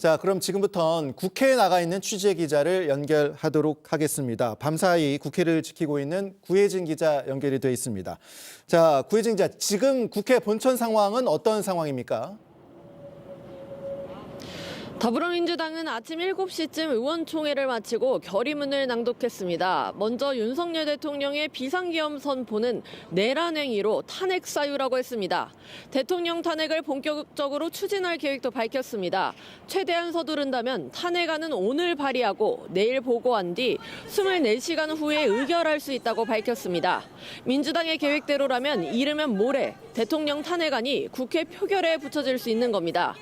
자, 그럼 지금부터는 국회에 나가 있는 취재 기자를 연결하도록 하겠습니다. 밤사이 국회를 지키고 있는 구혜진 기자 연결이 돼 있습니다. 자, 구혜진 기자, 지금 국회 본천 상황은 어떤 상황입니까? 더불어민주당은 아침 7시쯤 의원총회를 마치고 결의문을 낭독했습니다. 먼저 윤석열 대통령의 비상계엄 선포는 내란행위로 탄핵 사유라고 했습니다. 대통령 탄핵을 본격적으로 추진할 계획도 밝혔습니다. 최대한 서두른다면 탄핵안은 오늘 발의하고 내일 보고한 뒤 24시간 후에 의결할 수 있다고 밝혔습니다. 민주당의 계획대로라면 이르면 모레 대통령 탄핵안이 국회 표결에 붙여질 수 있는 겁니다.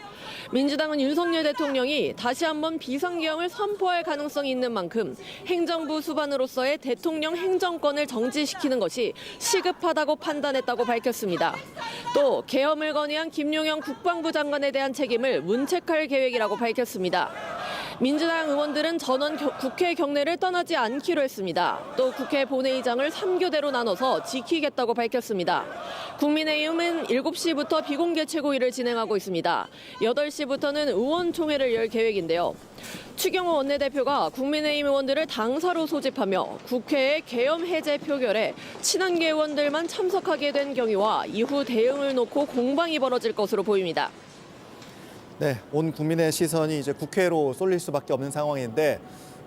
민주당은 윤석열 대통령이 다시 한번 비상계엄을 선포할 가능성이 있는 만큼 행정부 수반으로서의 대통령 행정권을 정지시키는 것이 시급하다고 판단했다고 밝혔습니다. 또 계엄을 건의한 김용현 국방부 장관에 대한 책임을 문책할 계획이라고 밝혔습니다. 민주당 의원들은 전원 국회 경내를 떠나지 않기로 했습니다. 또 국회 본회의장을 3교대로 나눠서 지키겠다고 밝혔습니다. 국민의힘은 7시부터 비공개 최고위를 진행하고 있습니다. 8시부터는 의원총회를 열 계획인데요. 추경호 원내대표가 국민의힘 의원들을 당사로 소집하며 국회의 계엄 해제 표결에 친한계 의원들만 참석하게 된 경위와 이후 대응을 놓고 공방이 벌어질 것으로 보입니다. 네, 온 국민의 시선이 이제 국회로 쏠릴 수밖에 없는 상황인데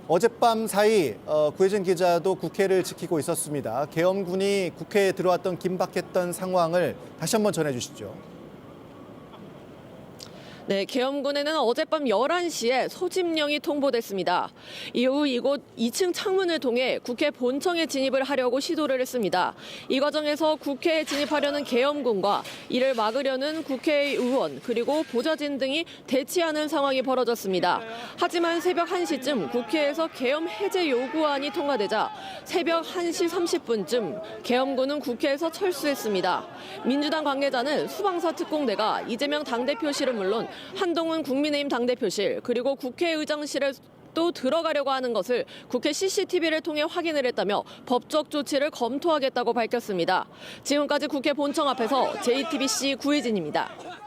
어젯밤 사이 구혜진 기자도 국회를 지키고 있었습니다. 계엄군이 국회에 들어왔던 긴박했던 상황을 다시 한번 전해주시죠. 네, 계엄군에는 어젯밤 11시에 소집령이 통보됐습니다. 이후 이곳 2층 창문을 통해 국회 본청에 진입을 하려고 시도를 했습니다. 이 과정에서 국회에 진입하려는 계엄군과 이를 막으려는 국회의원 그리고 보좌진 등이 대치하는 상황이 벌어졌습니다. 하지만 새벽 1시쯤 국회에서 계엄 해제 요구안이 통과되자 새벽 1시 30분쯤 계엄군은 국회에서 철수했습니다. 민주당 관계자는 수방사 특공대가 이재명 당대표실은 물론 한동훈 국민의힘 당대표실 그리고 국회의장실에 또 들어가려고 하는 것을 국회 CCTV를 통해 확인을 했다며 법적 조치를 검토하겠다고 밝혔습니다. 지금까지 국회 본청 앞에서 JTBC 구혜진입니다.